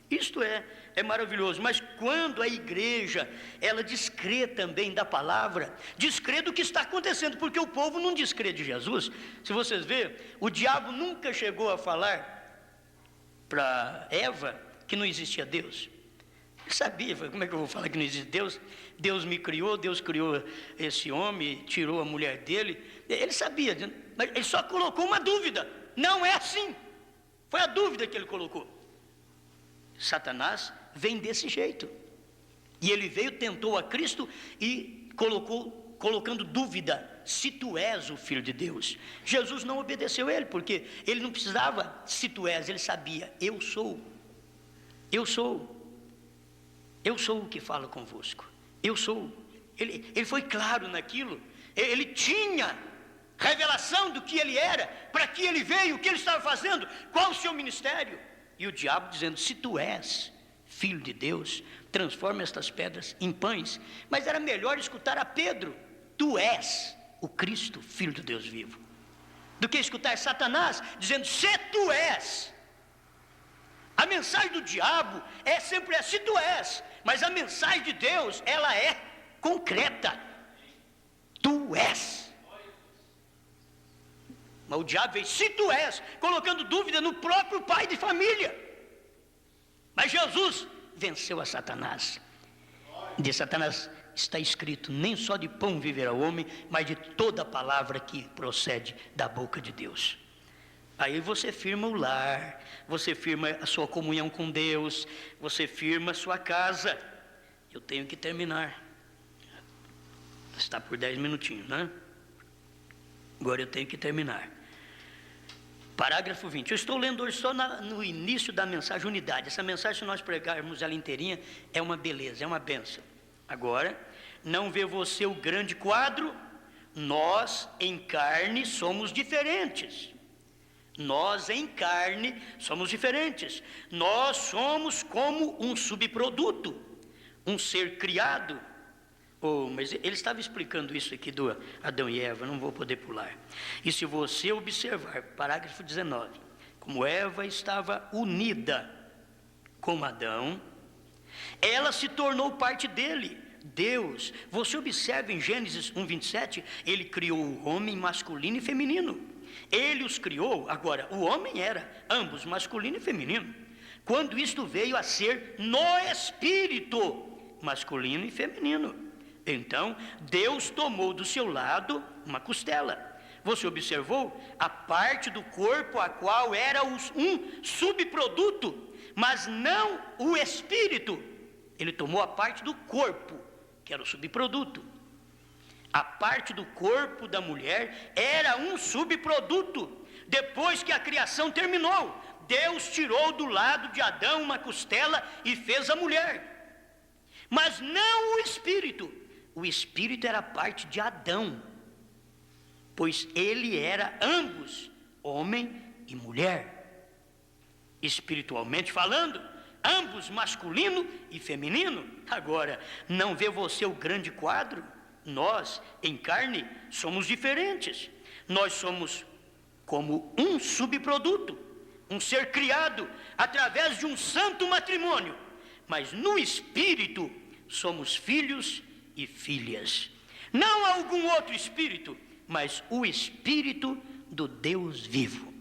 Isto é maravilhoso, mas quando a igreja, ela descrê também da palavra, descrê do que está acontecendo, porque o povo não descrê de Jesus. Se vocês verem, o diabo nunca chegou a falar para Eva que não existia Deus. Ele sabia, como é que eu vou falar que não existe Deus? Deus me criou, Deus criou esse homem, tirou a mulher dele. Ele sabia, mas ele só colocou uma dúvida, não é assim. Foi a dúvida que ele colocou. Satanás vem desse jeito. E ele veio, tentou a Cristo e colocando dúvida, se tu és o Filho de Deus. Jesus não obedeceu ele, porque ele não precisava, se tu és, ele sabia, eu sou o que falo convosco, eu sou. Ele foi claro naquilo, ele tinha revelação do que ele era, para que ele veio, o que ele estava fazendo, qual o seu ministério. E o diabo dizendo, se tu és Filho de Deus, transforma estas pedras em pães. Mas era melhor escutar a Pedro, tu és o Cristo, Filho de Deus vivo, do que escutar Satanás dizendo, se tu és. A mensagem do diabo é sempre se tu és, mas a mensagem de Deus, ela é concreta, tu és. Mas o diabo veio, se tu és, colocando dúvida no próprio pai de família. Mas Jesus venceu a Satanás. De Satanás está escrito, nem só de pão viverá o homem, mas de toda palavra que procede da boca de Deus. Aí você firma o lar, você firma a sua comunhão com Deus, você firma a sua casa. Eu tenho que terminar. Está por 10 minutinhos, né? Agora eu tenho que terminar. Parágrafo 20. Eu estou lendo hoje só no início da mensagem unidade. Essa mensagem, se nós pregarmos ela inteirinha, é uma beleza, é uma bênção. Agora, não vê você o grande quadro? Nós, em carne, somos diferentes. Nós em carne somos diferentes. Nós somos como um subproduto, um ser criado. Mas ele estava explicando isso aqui do Adão e Eva, não vou poder pular. E se você observar, parágrafo 19, como Eva estava unida com Adão, ela se tornou parte dele. Deus, você observa em Gênesis 1:27, ele criou o homem masculino e feminino. Ele os criou. Agora, o homem era ambos masculino e feminino. Quando isto veio a ser no espírito, masculino e feminino. Então, Deus tomou do seu lado uma costela. Você observou? A parte do corpo a qual era um subproduto, mas não o espírito. Ele tomou a parte do corpo, que era o subproduto. A parte do corpo da mulher era um subproduto. Depois que a criação terminou, Deus tirou do lado de Adão uma costela e fez a mulher. Mas não o espírito. O espírito era parte de Adão, pois ele era ambos, homem e mulher. Espiritualmente falando, ambos masculino e feminino. Agora, não vê você o grande quadro? Nós, em carne, somos diferentes. Nós somos como um subproduto, um ser criado através de um santo matrimônio. Mas no espírito, somos filhos e filhas. Não algum outro espírito, mas o espírito do Deus vivo.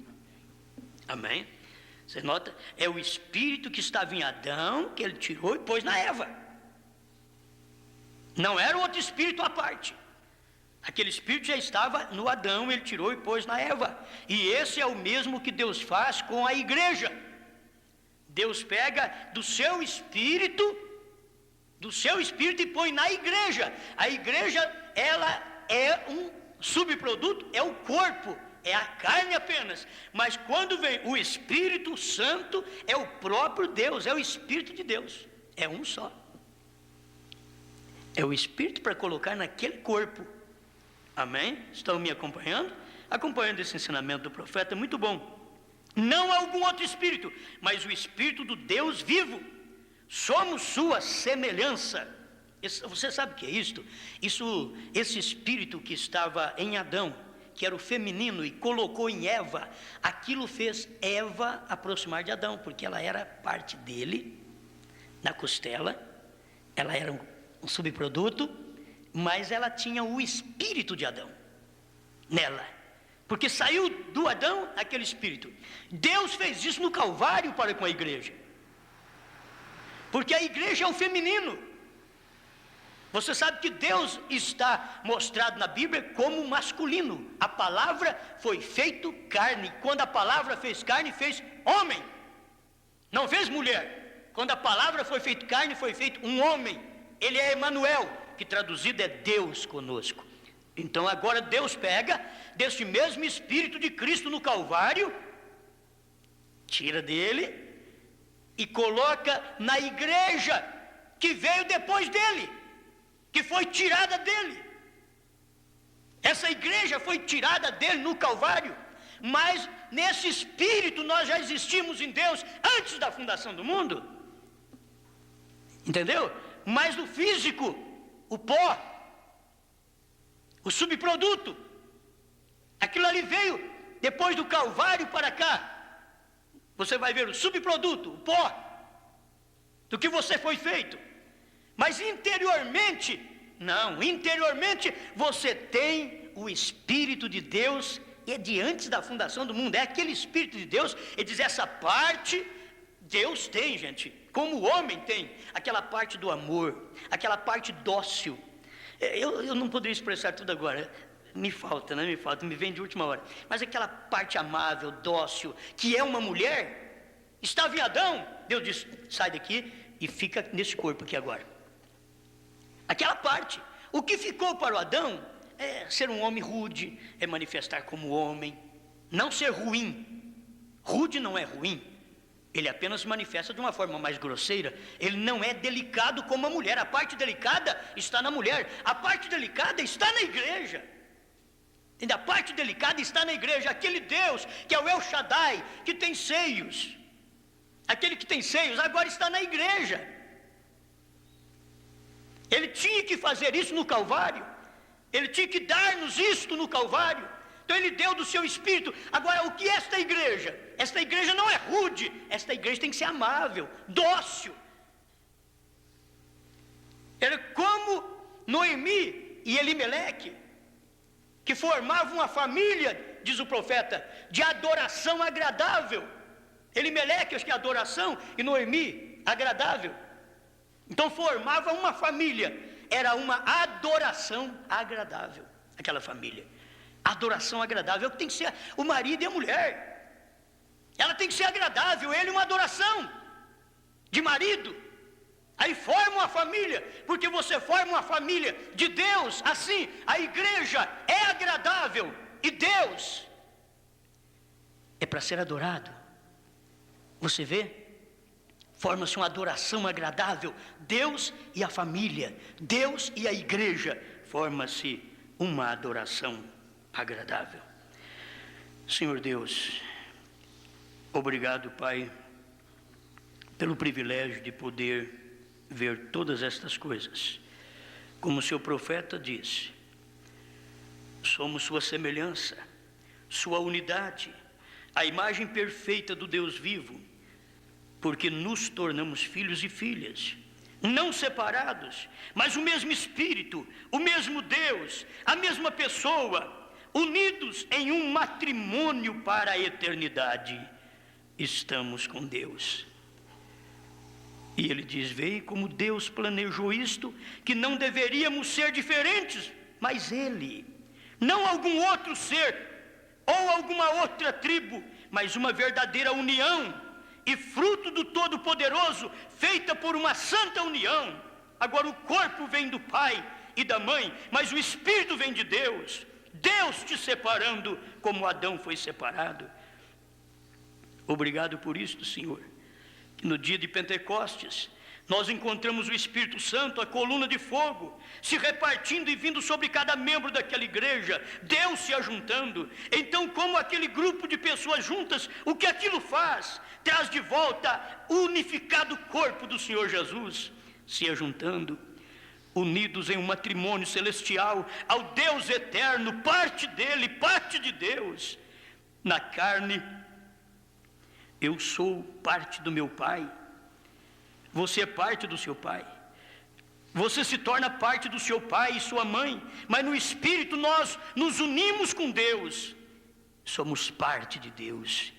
Amém? Você nota? É o espírito que estava em Adão, que ele tirou e pôs na Eva. Não era outro espírito à parte. Aquele espírito já estava no Adão, ele tirou e pôs na Eva. E esse é o mesmo que Deus faz com a igreja. Deus pega do seu espírito e põe na igreja. A igreja, ela é um subproduto, é o corpo, é a carne apenas. Mas quando vem o Espírito Santo, é o próprio Deus, é o Espírito de Deus. É um só. É o Espírito para colocar naquele corpo. Amém? Estão me acompanhando? Acompanhando esse ensinamento do profeta, é muito bom. Não algum outro Espírito, mas o Espírito do Deus vivo. Somos sua semelhança. Você sabe o que é isto? Esse espírito que estava em Adão, que era o feminino, e colocou em Eva, aquilo fez Eva aproximar de Adão, porque ela era parte dele, na costela, ela era um subproduto, mas ela tinha o espírito de Adão nela, porque saiu do Adão aquele espírito. Deus fez isso no Calvário para com a igreja. Porque a igreja é o feminino. Você sabe que Deus está mostrado na Bíblia como masculino. A palavra foi feito carne. Quando a palavra fez carne, fez homem. Não fez mulher. Quando a palavra foi feita carne, foi feito um homem. Ele é Emanuel, que traduzido é Deus conosco. Então agora Deus pega deste mesmo Espírito de Cristo no Calvário, tira dele e coloca na igreja que veio depois dele, que foi tirada dele. Essa igreja foi tirada dele no Calvário, mas nesse espírito nós já existimos em Deus antes da fundação do mundo. Entendeu? Mas no físico, o pó, o subproduto, aquilo ali veio depois do Calvário para cá. Você vai ver o subproduto, o pó, do que você foi feito. Mas interiormente, não, interiormente você tem o Espírito de Deus, e é de antes da fundação do mundo, é aquele Espírito de Deus. Ele diz, essa parte Deus tem, gente, como o homem tem, aquela parte do amor, aquela parte dócil. Eu não poderia expressar tudo agora, me vem de última hora. Mas aquela parte amável, dócil, que é uma mulher, estava em Adão. Deus disse, sai daqui e fica nesse corpo aqui agora. Aquela parte. O que ficou para o Adão é ser um homem rude, é manifestar como homem, não ser ruim. Rude não é ruim, ele apenas se manifesta de uma forma mais grosseira. Ele não é delicado como a mulher. A parte delicada está na mulher, a parte delicada está na igreja. E a parte delicada está na igreja. Aquele Deus que é o El Shaddai, que tem seios, aquele que tem seios agora está na igreja. Ele tinha que fazer isso no Calvário. Ele tinha que dar-nos isto no Calvário. Então ele deu do seu Espírito. Agora, o que é esta igreja? Esta igreja não é rude. Esta igreja tem que ser amável, dócil. Era como Noemi e Elimeleque, que formavam uma família, diz o profeta, de adoração agradável. Elimeleque, acho que é adoração, e Noemi, agradável. Então formava uma família. Era uma adoração agradável, aquela família. Adoração agradável, que tem que ser o marido e a mulher. Ela tem que ser agradável, ele uma adoração de marido. Aí forma uma família, porque você forma uma família de Deus, assim, a igreja é agradável, e Deus é para ser adorado. Você vê? Forma-se uma adoração agradável, Deus e a família, Deus e a igreja, forma-se uma adoração agradável. Senhor Deus, obrigado, Pai, pelo privilégio de poder ver todas estas coisas. Como o seu profeta disse, somos sua semelhança, sua unidade, a imagem perfeita do Deus vivo, porque nos tornamos filhos e filhas, não separados, mas o mesmo Espírito, o mesmo Deus, a mesma pessoa, unidos em um matrimônio para a eternidade, estamos com Deus. E ele diz, veio como Deus planejou isto, que não deveríamos ser diferentes, mas ele, não algum outro ser, ou alguma outra tribo, mas uma verdadeira união, e fruto do Todo-Poderoso, feita por uma santa união. Agora o corpo vem do Pai e da Mãe, mas o Espírito vem de Deus, Deus te separando, como Adão foi separado. Obrigado por isto, Senhor, que no dia de Pentecostes, nós encontramos o Espírito Santo, a coluna de fogo, se repartindo e vindo sobre cada membro daquela igreja, Deus se ajuntando. Então, como aquele grupo de pessoas juntas, o que aquilo faz? Traz de volta o unificado corpo do Senhor Jesus, se ajuntando, unidos em um matrimônio celestial, ao Deus eterno, parte dele, parte de Deus. Na carne, eu sou parte do meu Pai, você é parte do seu Pai, você se torna parte do seu pai e sua mãe, mas no Espírito nós nos unimos com Deus, somos parte de Deus.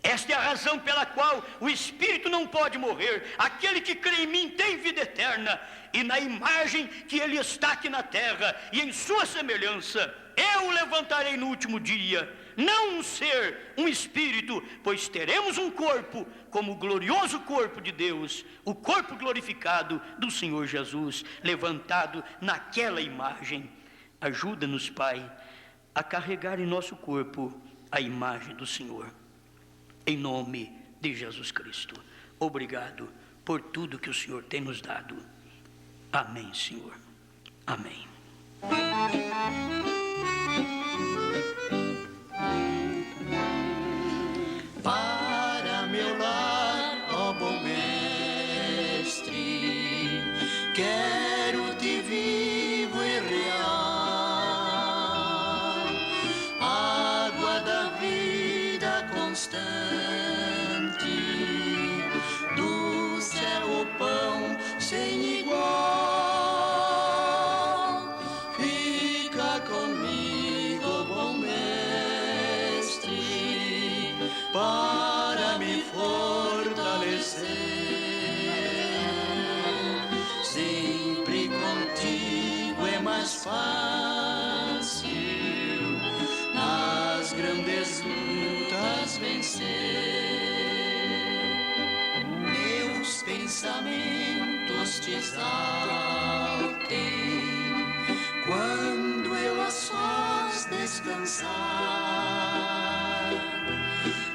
Esta é a razão pela qual o Espírito não pode morrer. Aquele que crê em mim tem vida eterna, e na imagem que ele está aqui na terra, e em sua semelhança, eu o levantarei no último dia. Não um ser, um espírito, pois teremos um corpo, como o glorioso corpo de Deus, o corpo glorificado do Senhor Jesus, levantado naquela imagem. Ajuda-nos, Pai, a carregar em nosso corpo a imagem do Senhor. Em nome de Jesus Cristo. Obrigado por tudo que o Senhor tem nos dado. Amém, Senhor. Amém. Para meu lar, ó bom mestre, quero-te vivo e real, água da vida constante, do céu o pão sem igual. Fica comigo, bom mestre, para me fortalecer. Sempre contigo é mais fácil nas grandes lutas vencer. Meus pensamentos te exaltem quando eu a sós descansar.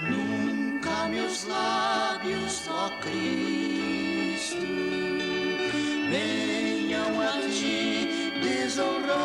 Nunca meus lábios, ó Cristo, venham a ti desonrar.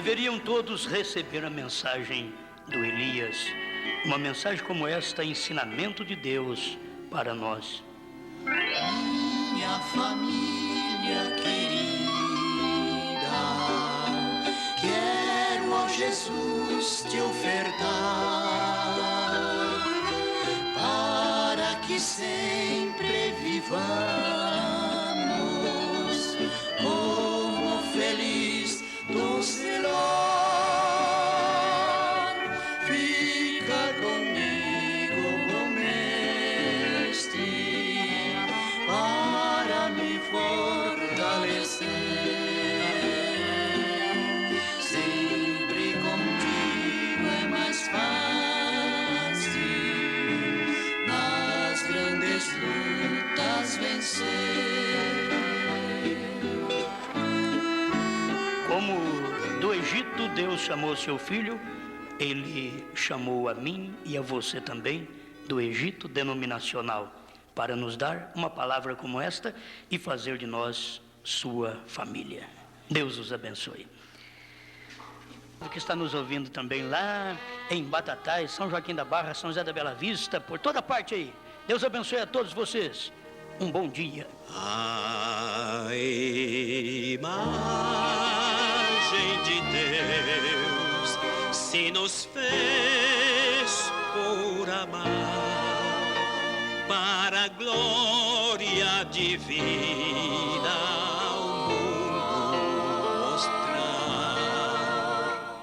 Deveriam todos receber a mensagem do Elias. Uma mensagem como esta, ensinamento de Deus para nós. Minha família querida, quero ao Jesus te ofertar, para que sempre vivamos como feliz doce lar. Fica comigo, bom mestre, para me fortalecer. Sempre contigo é mais fácil nas grandes lutas vencer. Como do Egito Deus chamou seu filho, ele chamou a mim e a você também do Egito denominacional, para nos dar uma palavra como esta e fazer de nós sua família. Deus os abençoe. O que está nos ouvindo também lá em Batatais, São Joaquim da Barra, São José da Bela Vista, por toda parte aí. Deus abençoe a todos vocês. Um bom dia. A imagem de Deus se nos fez por amar, para a glória divina ao mundo mostrar.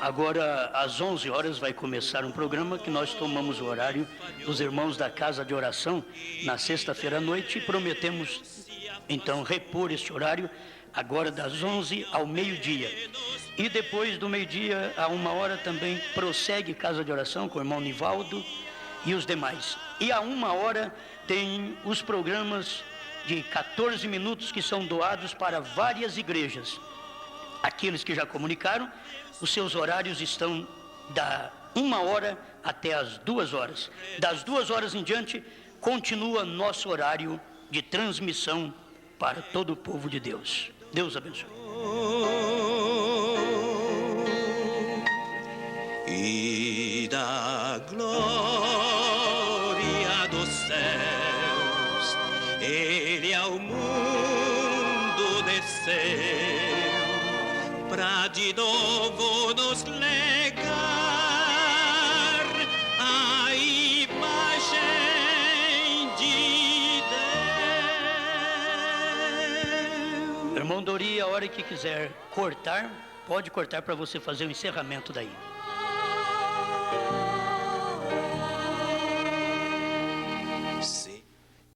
Agora, às 11 horas, vai começar um programa que nós tomamos o horário dos irmãos da Casa de Oração na sexta-feira à noite e prometemos, então, repor este horário agora das 11 ao meio-dia. E depois do meio-dia, a 1h também, prossegue Casa de Oração com o irmão Nivaldo e os demais. E a 1h tem os programas de 14 minutos que são doados para várias igrejas. Aqueles que já comunicaram, os seus horários estão da 1h até as 2h. Das 2h em diante, continua nosso horário de transmissão para todo o povo de Deus. Deus abençoe. E da glória dos céus, ele ao mundo desceu, pra de novo nos legar a imagem de Deus. Irmão Dori, a hora que quiser cortar, pode cortar para você fazer o encerramento daí.